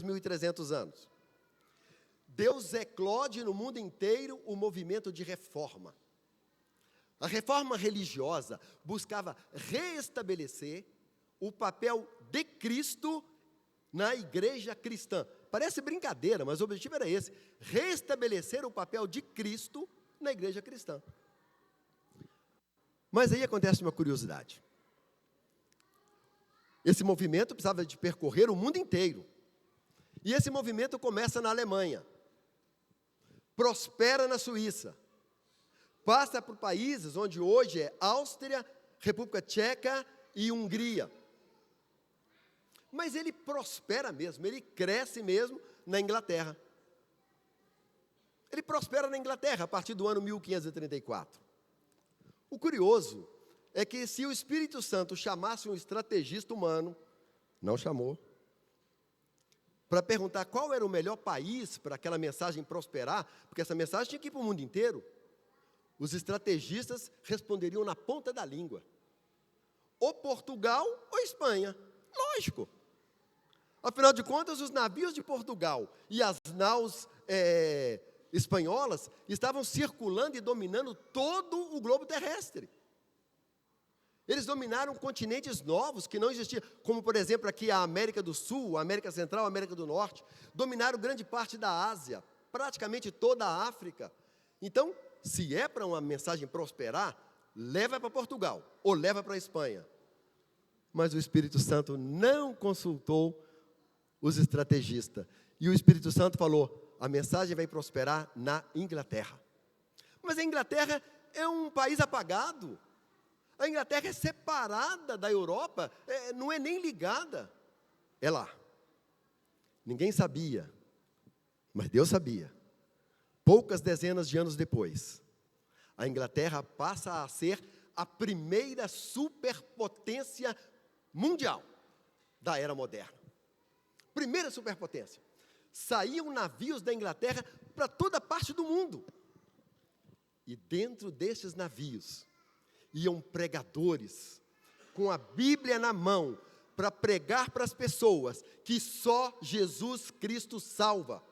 2.300 anos. Deus eclode no mundo inteiro o movimento de reforma. A reforma religiosa buscava reestabelecer o papel de Cristo na igreja cristã. Parece brincadeira, mas o objetivo era esse: reestabelecer o papel de Cristo na igreja cristã. Mas aí acontece uma curiosidade. Esse movimento precisava de percorrer o mundo inteiro. E esse movimento começa na Alemanha, prospera na Suíça, passa por países onde hoje é Áustria, República Tcheca e Hungria. Mas ele prospera mesmo, ele cresce mesmo na Inglaterra. Ele prospera na Inglaterra a partir do ano 1534. O curioso é que se o Espírito Santo chamasse um estrategista humano, não chamou, para perguntar qual era o melhor país para aquela mensagem prosperar, porque essa mensagem tinha que ir para o mundo inteiro, os estrategistas responderiam na ponta da língua: ou Portugal ou Espanha. Lógico. Afinal de contas, os navios de Portugal e as naus espanholas estavam circulando e dominando todo o globo terrestre. Eles dominaram continentes novos que não existiam, como, por exemplo, aqui a América do Sul, a América Central, a América do Norte. Dominaram grande parte da Ásia, praticamente toda a África. Então, se é para uma mensagem prosperar, leva para Portugal ou leva para a Espanha. Mas o Espírito Santo não consultou os estrategistas. E o Espírito Santo falou: a mensagem vai prosperar na Inglaterra. Mas a Inglaterra é um país apagado. A Inglaterra é separada da Europa, não é nem ligada. É lá. Ninguém sabia, mas Deus sabia. Poucas dezenas de anos depois, a Inglaterra passa a ser a primeira superpotência mundial da era moderna. Primeira superpotência. Saíam navios da Inglaterra para toda parte do mundo. E dentro desses navios iam pregadores com a Bíblia na mão para pregar para as pessoas que só Jesus Cristo salva.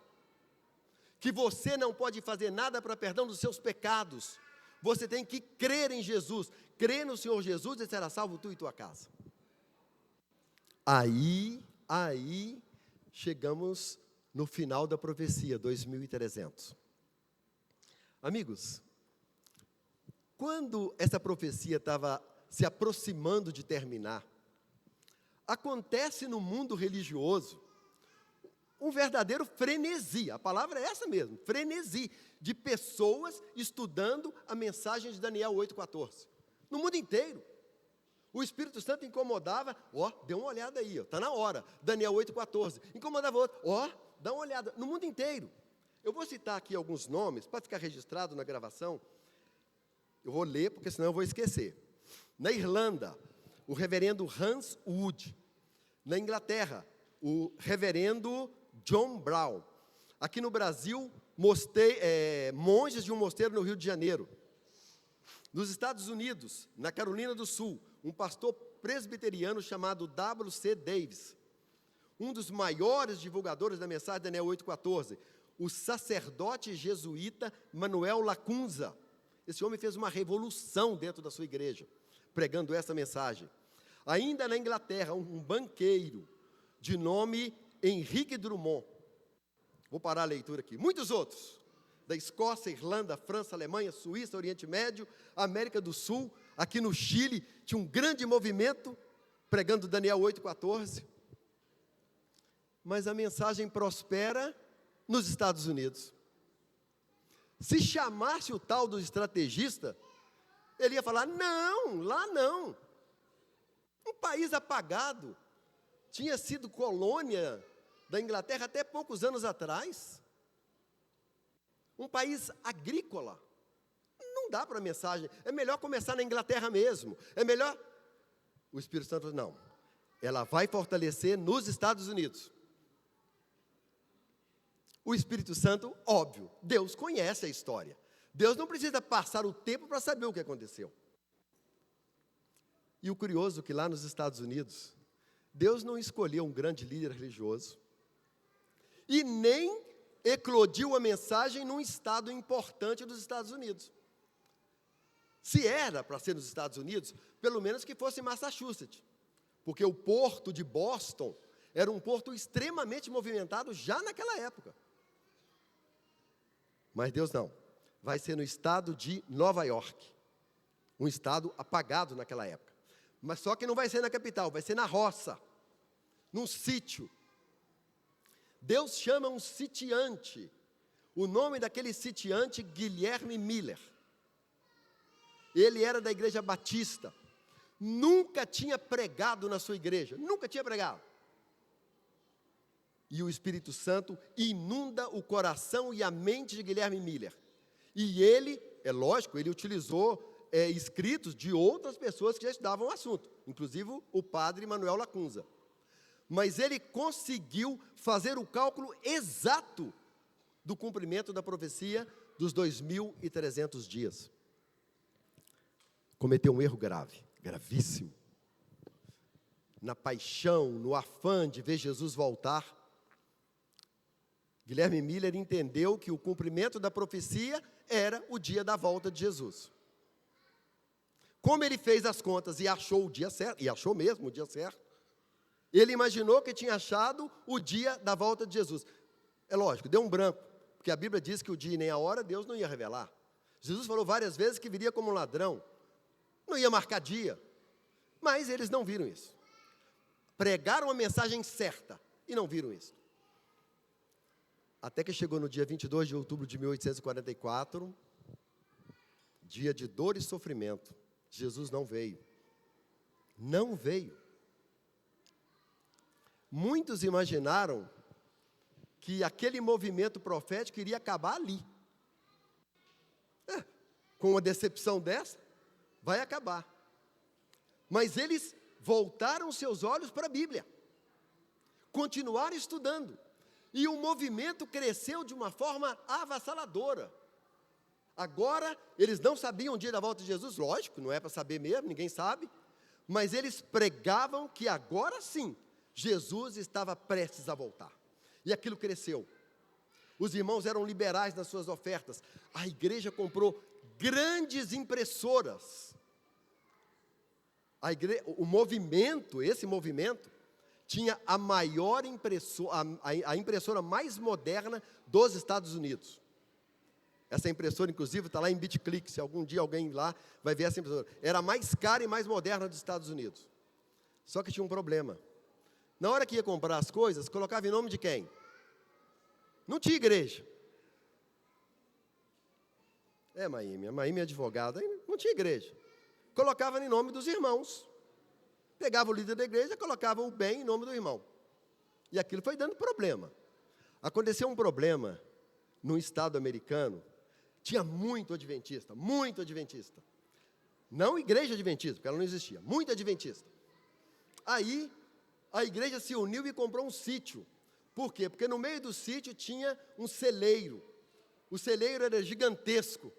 Que você não pode fazer nada para perdão dos seus pecados. Você tem que crer em Jesus. Crer no Senhor Jesus e será salvo tu e tua casa. Aí chegamos no final da profecia, 2.300. Amigos, quando essa profecia estava se aproximando de terminar, acontece no mundo religioso um verdadeiro frenesi, a palavra é essa mesmo, frenesi, de pessoas estudando a mensagem de Daniel 8,14. No mundo inteiro. O Espírito Santo incomodava, dê uma olhada aí, está na hora, Daniel 8,14. Incomodava outro, dá uma olhada, no mundo inteiro. Eu vou citar aqui alguns nomes, para ficar registrado na gravação. Eu vou ler, porque senão eu vou esquecer. Na Irlanda, o reverendo Hans Wood. Na Inglaterra, o reverendo John Brown. Aqui no Brasil, monges de um mosteiro no Rio de Janeiro. Nos Estados Unidos, na Carolina do Sul, um pastor presbiteriano chamado W.C. Davis. Um dos maiores divulgadores da mensagem de Daniel 8,14. O sacerdote jesuíta Manuel Lacunza. Esse homem fez uma revolução dentro da sua igreja, pregando essa mensagem. Ainda na Inglaterra, um banqueiro de nome Henrique Drummond. Vou parar a leitura aqui. Muitos outros, da Escócia, Irlanda, França, Alemanha, Suíça, Oriente Médio, América do Sul, aqui no Chile, tinha um grande movimento, pregando Daniel 8,14. Mas a mensagem prospera nos Estados Unidos. Se chamasse o tal do estrategista, ele ia falar: não, lá não. Um país apagado, tinha sido colônia da Inglaterra até poucos anos atrás. Um país agrícola. Não dá para a mensagem, é melhor começar na Inglaterra mesmo. É melhor. O Espírito Santo, não. Ela vai fortalecer nos Estados Unidos. O Espírito Santo, óbvio, Deus conhece a história. Deus não precisa passar o tempo para saber o que aconteceu. E o curioso é que lá nos Estados Unidos, Deus não escolheu um grande líder religioso. e nem eclodiu a mensagem num estado importante dos Estados Unidos. Se era para ser nos Estados Unidos, pelo menos que fosse em Massachusetts, porque o porto de Boston era um porto extremamente movimentado já naquela época. Mas Deus não, vai ser no estado de Nova York, um estado apagado naquela época. Mas só que não vai ser na capital, vai ser na roça, num sítio. Deus chama um sitiante, o nome daquele sitiante, Guilherme Miller. Ele era da igreja batista, nunca tinha pregado na sua igreja, nunca tinha pregado. E o Espírito Santo inunda o coração e a mente de Guilherme Miller. E ele, é lógico, ele utilizou escritos de outras pessoas que já estudavam o assunto, inclusive o padre Manuel Lacunza. Mas ele conseguiu fazer o cálculo exato do cumprimento da profecia dos 2.300 dias. Cometeu um erro grave, gravíssimo. Na paixão, no afã de ver Jesus voltar, Guilherme Miller entendeu que o cumprimento da profecia era o dia da volta de Jesus. Como ele fez as contas e achou o dia certo, e achou mesmo o dia certo, ele imaginou que tinha achado o dia da volta de Jesus. É lógico, deu um branco, porque a Bíblia diz que o dia e nem a hora Deus não ia revelar. Jesus falou várias vezes que viria como um ladrão, não ia marcar dia, mas eles não viram isso. Pregaram a mensagem certa e não viram isso. Até que chegou no dia 22 de outubro de 1844, dia de dor e sofrimento, Jesus não veio. Não veio. Muitos imaginaram que aquele movimento profético iria acabar ali. Com uma decepção dessa, vai acabar. Mas eles voltaram seus olhos para a Bíblia, continuaram estudando, e o movimento cresceu de uma forma avassaladora. Agora, eles não sabiam o dia da volta de Jesus, lógico, não é para saber mesmo, ninguém sabe, mas eles pregavam que agora sim, Jesus estava prestes a voltar, e aquilo cresceu. Os irmãos eram liberais nas suas ofertas, a igreja comprou grandes impressoras. Esse movimento, tinha a maior impressora, a impressora mais moderna dos Estados Unidos. Essa impressora, inclusive, está lá em BitClick, se algum dia alguém lá vai ver essa impressora. Era a mais cara e mais moderna dos Estados Unidos. Só que tinha um problema. Na hora que ia comprar as coisas, colocava em nome de quem? Não tinha igreja. A Maíma é advogada, não tinha igreja. Colocava em nome dos irmãos. Pegava o líder da igreja, colocava o bem em nome do irmão. E aquilo foi dando problema. Aconteceu um problema no estado americano, tinha muito adventista. Não igreja adventista, porque ela não existia, muito adventista. Aí, a igreja se uniu e comprou um sítio. Por quê? Porque no meio do sítio tinha um celeiro. O celeiro era gigantesco.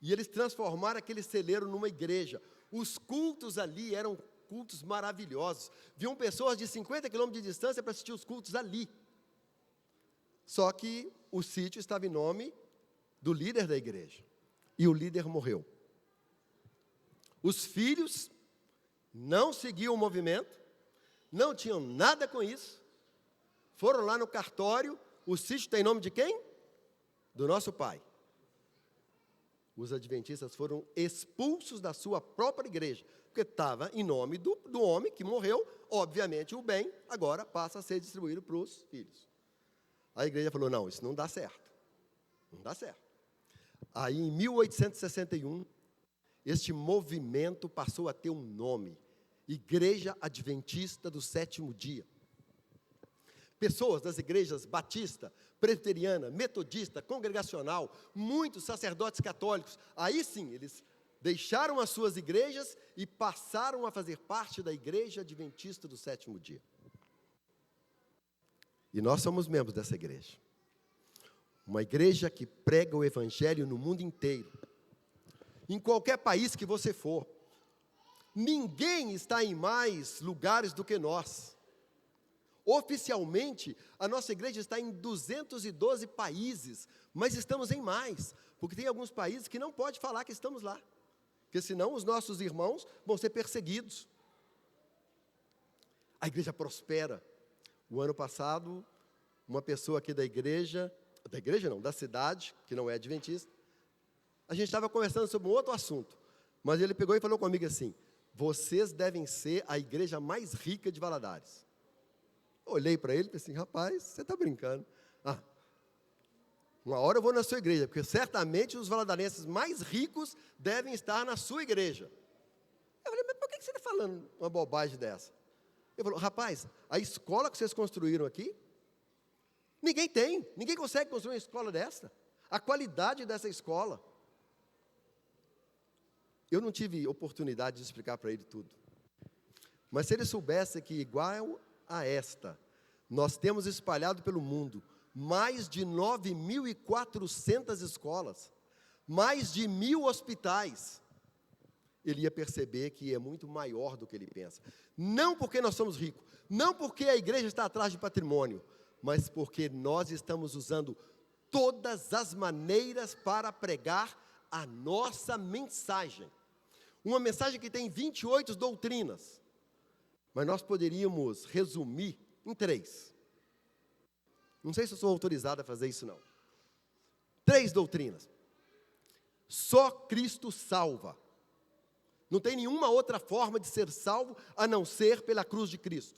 E eles transformaram aquele celeiro numa igreja. Os cultos ali eram cultos maravilhosos. Viam pessoas de 50 quilômetros de distância para assistir os cultos ali. Só que o sítio estava em nome do líder da igreja. E o líder morreu. Os filhos não seguiam o movimento, não tinham nada com isso. Foram lá no cartório, o sítio tem nome de quem? Do nosso pai. Os adventistas foram expulsos da sua própria igreja, porque estava em nome do homem que morreu, obviamente o bem agora passa a ser distribuído para os filhos. A igreja falou, não, isso não dá certo, não dá certo. Aí em 1861, este movimento passou a ter um nome, Igreja Adventista do Sétimo Dia. Pessoas das igrejas batista, presbiteriana, metodista, congregacional, muitos sacerdotes católicos, aí sim, eles deixaram as suas igrejas e passaram a fazer parte da Igreja Adventista do Sétimo Dia. E nós somos membros dessa igreja. Uma igreja que prega o Evangelho no mundo inteiro. Em qualquer país que você for. Ninguém está em mais lugares do que nós. Oficialmente, a nossa igreja está em 212 países, mas estamos em mais, porque tem alguns países que não pode falar que estamos lá, porque senão os nossos irmãos vão ser perseguidos. A igreja prospera. O ano passado, uma pessoa aqui da igreja não, da cidade, que não é adventista, a gente estava conversando sobre um outro assunto, mas ele pegou e falou comigo assim: vocês devem ser a igreja mais rica de Valadares. Eu olhei para ele e falei assim: rapaz, você está brincando. Uma hora eu vou na sua igreja, porque certamente os valadarenses mais ricos devem estar na sua igreja. Eu falei: mas por que você está falando uma bobagem dessa? Ele falou: rapaz, a escola que vocês construíram aqui, ninguém consegue construir uma escola dessa. A qualidade dessa escola. Eu não tive oportunidade de explicar para ele tudo. Mas se ele soubesse que igual a esta, nós temos espalhado pelo mundo mais de 9.400 escolas, mais de 1.000 hospitais, ele ia perceber que é muito maior do que ele pensa. Não porque nós somos ricos, não porque a igreja está atrás de patrimônio, mas porque nós estamos usando todas as maneiras para pregar a nossa mensagem. Uma mensagem que tem 28 doutrinas, mas nós poderíamos resumir em 3. Não sei se eu sou autorizado a fazer isso, não. 3 doutrinas. Só Cristo salva. Não tem nenhuma outra forma de ser salvo a não ser pela cruz de Cristo.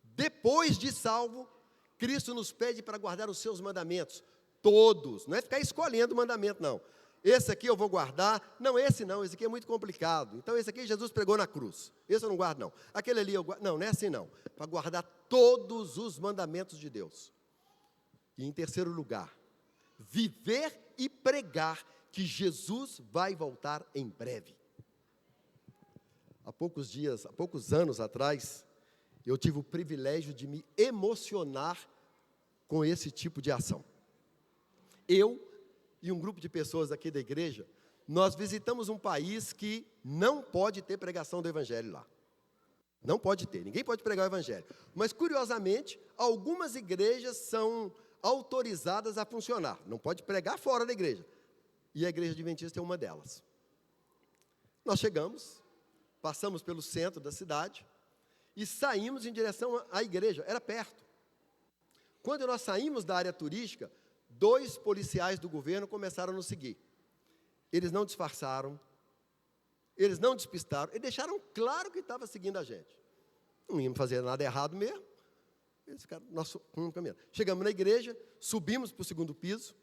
Depois de salvo, Cristo nos pede para guardar os seus mandamentos. Todos. Não é ficar escolhendo o mandamento, não. Esse aqui eu vou guardar. Não, esse aqui é muito complicado. Então esse aqui Jesus pregou na cruz. Esse eu não guardo, não. Aquele ali eu guardo. Não, não é assim, não. Para guardar todos os mandamentos de Deus. E em terceiro lugar, viver e pregar que Jesus vai voltar em breve. Há poucos anos atrás, eu tive o privilégio de me emocionar com esse tipo de ação. Eu e um grupo de pessoas aqui da igreja, nós visitamos um país que não pode ter pregação do evangelho lá. Não pode ter, ninguém pode pregar o evangelho. Mas, curiosamente, algumas igrejas são autorizadas a funcionar. Não pode pregar fora da igreja. E a igreja adventista é uma delas. Nós chegamos, passamos pelo centro da cidade e saímos em direção à igreja. Era perto. Quando nós saímos da área turística, 2 policiais do governo começaram a nos seguir. Eles não disfarçaram, eles não despistaram, eles deixaram claro que estava seguindo a gente. Não íamos fazer nada errado mesmo. Eles ficaram, nós caminhando. Chegamos na igreja, subimos para o 2º piso.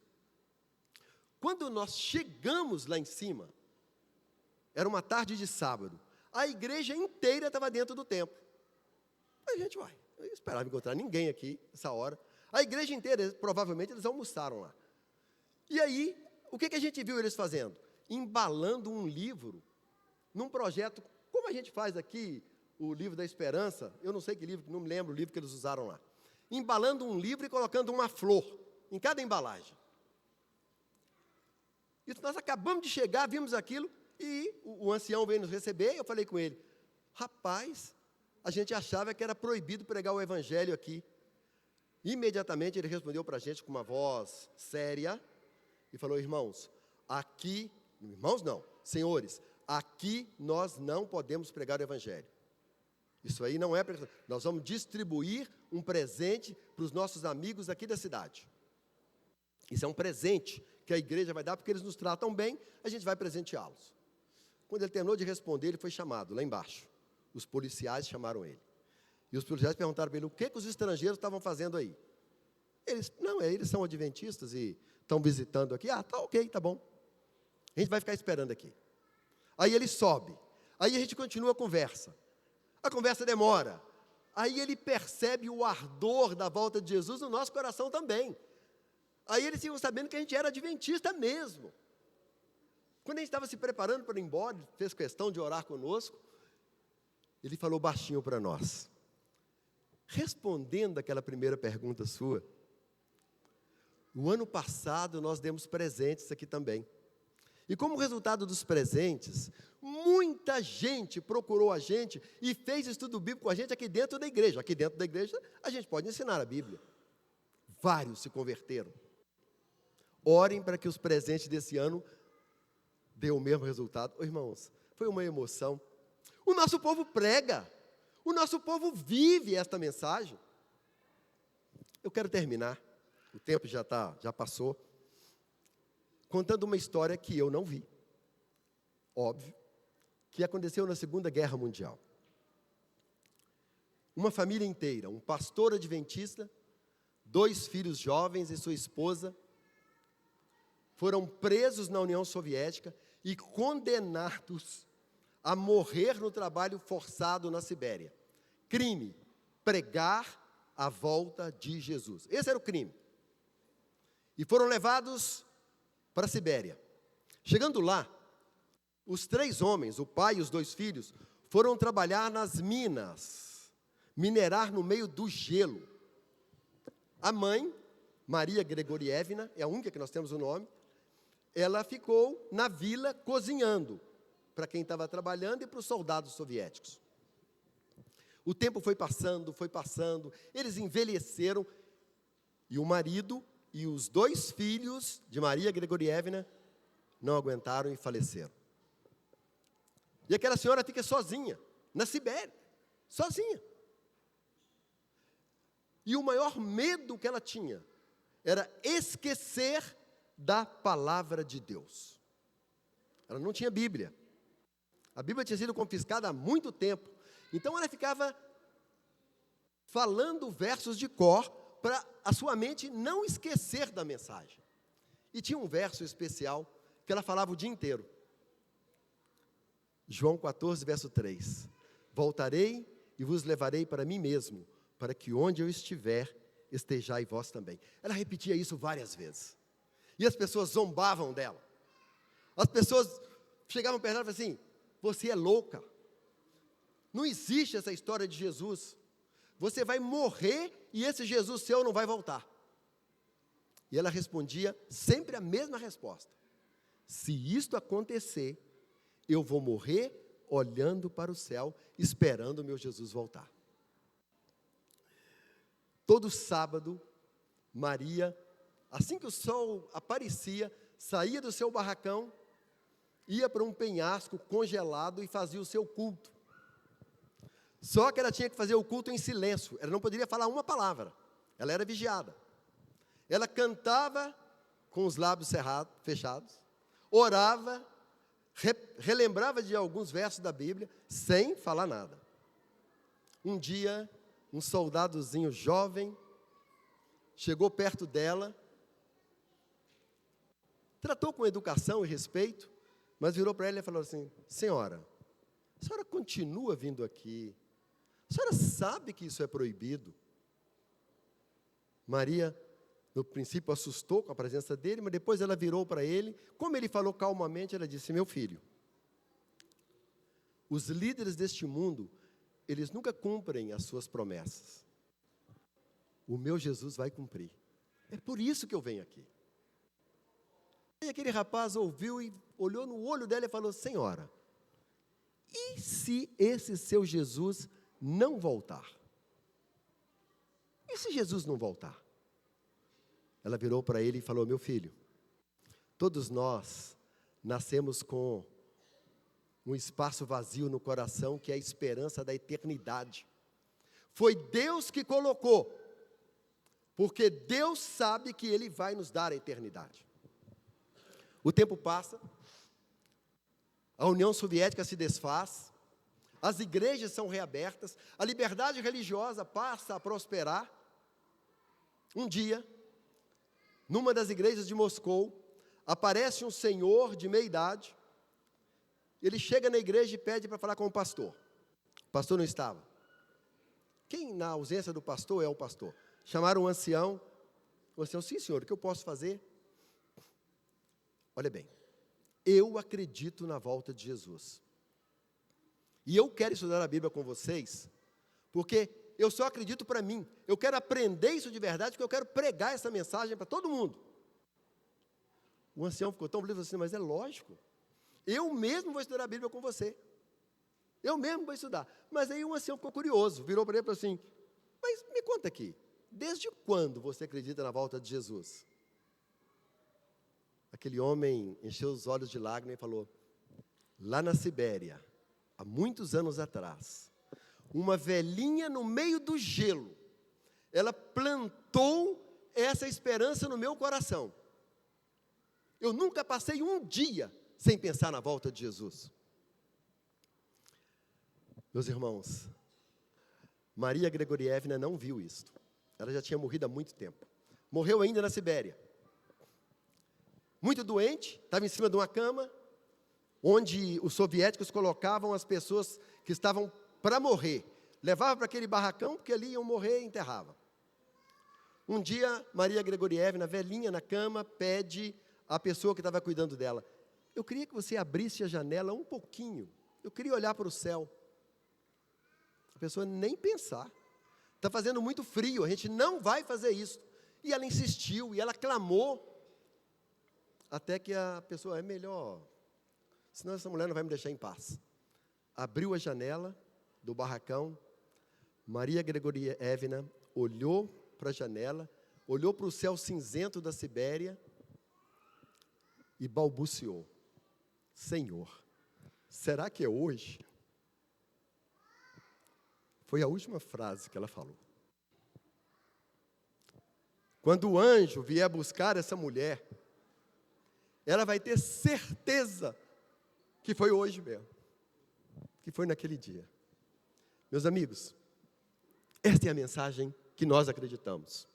Quando nós chegamos lá em cima, era uma tarde de sábado, a igreja inteira estava dentro do templo. A gente vai, eu esperava encontrar ninguém aqui nessa hora. A igreja inteira, provavelmente eles almoçaram lá. E aí, o que a gente viu eles fazendo? Embalando um livro, num projeto, como a gente faz aqui, o livro da esperança, eu não sei que livro, não me lembro o livro que eles usaram lá. Embalando um livro e colocando uma flor em cada embalagem. E nós acabamos de chegar, vimos aquilo, e o ancião veio nos receber, e eu falei com ele: rapaz, a gente achava que era proibido pregar o evangelho aqui. Imediatamente ele respondeu para a gente com uma voz séria e falou: irmãos, aqui, irmãos não, senhores, aqui nós não podemos pregar o evangelho. Isso aí não é, nós vamos distribuir um presente para os nossos amigos aqui da cidade. Isso é um presente que a igreja vai dar, porque eles nos tratam bem, a gente vai presenteá-los. Quando ele terminou de responder, ele foi chamado lá embaixo. Os policiais chamaram ele. E os policiais perguntaram para ele o que os estrangeiros estavam fazendo aí. Eles são adventistas e estão visitando aqui. Tá ok, tá bom. A gente vai ficar esperando aqui. Aí ele sobe. Aí a gente continua a conversa. A conversa demora. Aí ele percebe o ardor da volta de Jesus no nosso coração também. Aí eles ficam sabendo que a gente era adventista mesmo. Quando a gente estava se preparando para ir embora, ele fez questão de orar conosco, ele falou baixinho para nós: respondendo aquela primeira pergunta sua, o ano passado nós demos presentes aqui também. E como resultado dos presentes, muita Quanta gente procurou a gente e fez estudo bíblico com a gente aqui dentro da igreja. Aqui dentro da igreja a gente pode ensinar a Bíblia. Vários se converteram. Orem para que os presentes desse ano dê o mesmo resultado. Oh, irmãos, foi uma emoção. O nosso povo prega, o nosso povo vive esta mensagem. Eu quero terminar, o tempo já passou, contando uma história que eu não vi, óbvio, que aconteceu na Segunda Guerra Mundial. Uma família inteira, um pastor adventista, 2 filhos jovens e sua esposa, foram presos na União Soviética e condenados a morrer no trabalho forçado na Sibéria. Crime: pregar a volta de Jesus. Esse era o crime. E foram levados para a Sibéria. Chegando lá, os 3 homens, o pai e os 2 filhos, foram trabalhar nas minas, minerar no meio do gelo. A mãe, Maria Gregorievna, é a única que nós temos o nome, ela ficou na vila cozinhando, para quem estava trabalhando e para os soldados soviéticos. O tempo foi passando, eles envelheceram, e o marido e os 2 filhos de Maria Gregorievna não aguentaram e faleceram. E aquela senhora fica sozinha, na Sibéria, sozinha. E o maior medo que ela tinha era esquecer da palavra de Deus. Ela não tinha Bíblia. A Bíblia tinha sido confiscada há muito tempo. Então ela ficava falando versos de cor para a sua mente não esquecer da mensagem. E tinha um verso especial que ela falava o dia inteiro. João 14, verso 3. Voltarei e vos levarei para mim mesmo, para que onde eu estiver, estejai vós também. Ela repetia isso várias vezes. E as pessoas zombavam dela. As pessoas chegavam perto dela e falavam assim: você é louca. Não existe essa história de Jesus. Você vai morrer e esse Jesus seu não vai voltar. E ela respondia sempre a mesma resposta: se isto acontecer, eu vou morrer olhando para o céu, esperando o meu Jesus voltar. Todo sábado, Maria, assim que o sol aparecia, saía do seu barracão, ia para um penhasco congelado e fazia o seu culto. Só que ela tinha que fazer o culto em silêncio, ela não poderia falar uma palavra, ela era vigiada. Ela cantava com os lábios fechados, orava, relembrava de alguns versos da Bíblia, sem falar nada. Um dia, um soldadozinho jovem chegou perto dela, tratou com educação e respeito, mas virou para ela e falou assim: senhora, a senhora continua vindo aqui, a senhora sabe que isso é proibido? Maria, no princípio, assustou com a presença dele, mas depois ela virou para ele, como ele falou calmamente, ela disse: meu filho, os líderes deste mundo, eles nunca cumprem as suas promessas. O meu Jesus vai cumprir. É por isso que eu venho aqui. E aquele rapaz ouviu e olhou no olho dela e falou: senhora, e se esse seu Jesus não voltar? E se Jesus não voltar? Ela virou para ele e falou: meu filho, todos nós nascemos com um espaço vazio no coração, que é a esperança da eternidade. Foi Deus que colocou, porque Deus sabe que Ele vai nos dar a eternidade. O tempo passa, a União Soviética se desfaz, as igrejas são reabertas, a liberdade religiosa passa a prosperar. Um dia, numa das igrejas de Moscou, aparece um senhor de meia idade. Ele chega na igreja e pede para falar com o pastor. O pastor não estava. Quem na ausência do pastor é o pastor? Chamaram um ancião. O ancião: sim, senhor, o que eu posso fazer? Olha bem, eu acredito na volta de Jesus. E eu quero estudar a Bíblia com vocês, porque eu só acredito para mim. Eu quero aprender isso de verdade, porque eu quero pregar essa mensagem para todo mundo. O ancião ficou tão feliz assim: mas é lógico, eu mesmo vou estudar a Bíblia com você. Eu mesmo vou estudar. Mas aí um ancião ficou curioso, virou para ele e falou assim, mas me conta aqui, desde quando você acredita na volta de Jesus? Aquele homem encheu os olhos de lágrimas e falou, lá na Sibéria, há muitos anos atrás, uma velhinha no meio do gelo, ela plantou essa esperança no meu coração. Eu nunca passei um dia sem pensar na volta de Jesus. Meus irmãos, Maria Gregorievna não viu isto. Ela já tinha morrido há muito tempo. Morreu ainda na Sibéria. Muito doente, estava em cima de uma cama, onde os soviéticos colocavam as pessoas que estavam para morrer. Levavam para aquele barracão, porque ali iam morrer e enterravam. Um dia, Maria Gregorievna, velhinha na cama, pede à pessoa que estava cuidando dela, eu queria que você abrisse a janela um pouquinho, eu queria olhar para o céu. A pessoa nem pensar, está fazendo muito frio, a gente não vai fazer isso. E ela insistiu, e ela clamou, até que a pessoa, é melhor, senão essa mulher não vai me deixar em paz. Abriu a janela do barracão, Maria Gregorievna olhou para a janela, olhou para o céu cinzento da Sibéria e balbuciou, Senhor, será que é hoje? Foi a última frase que ela falou. Quando o anjo vier buscar essa mulher, ela vai ter certeza que foi hoje mesmo, que foi naquele dia. Meus amigos, esta é a mensagem que nós acreditamos.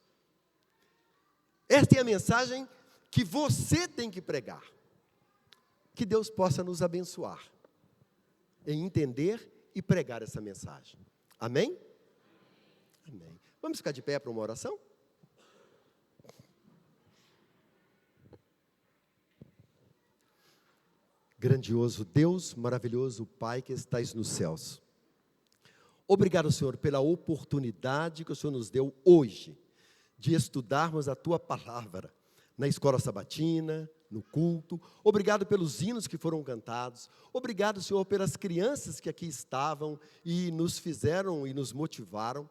Esta é a mensagem que você tem que pregar. Que Deus possa nos abençoar em entender e pregar essa mensagem. Amém? Amém. Vamos ficar de pé para uma oração? Grandioso Deus, maravilhoso Pai que estais nos céus. Obrigado, Senhor, pela oportunidade que o Senhor nos deu hoje de estudarmos a Tua Palavra na escola sabatina, no culto. Obrigado pelos hinos que foram cantados. Obrigado, Senhor, pelas crianças que aqui estavam e nos fizeram e nos motivaram.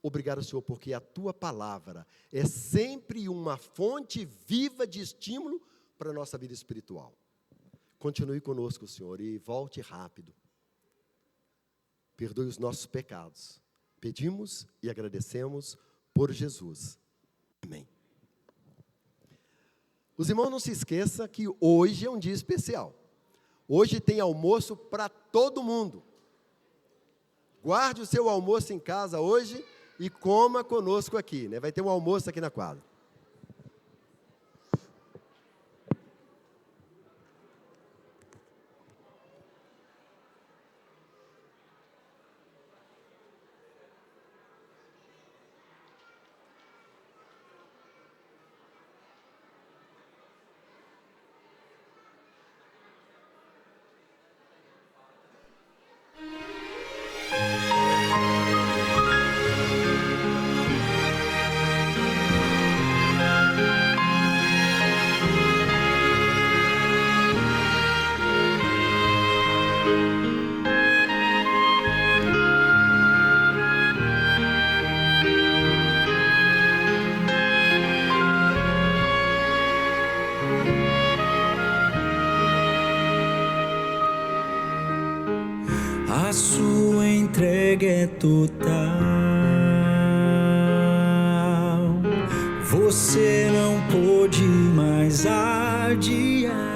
Obrigado, Senhor, porque a Tua Palavra é sempre uma fonte viva de estímulo para a nossa vida espiritual. Continue conosco, Senhor, e volte rápido. Perdoe os nossos pecados. Pedimos e agradecemos por Jesus. Amém. Os irmãos, não se esqueçam que hoje é um dia especial. Hoje tem almoço para todo mundo. Guarde o seu almoço em casa hoje e coma conosco aqui, né? Vai ter um almoço aqui na quadra. A sua entrega é total. Você não pôde mais adiar.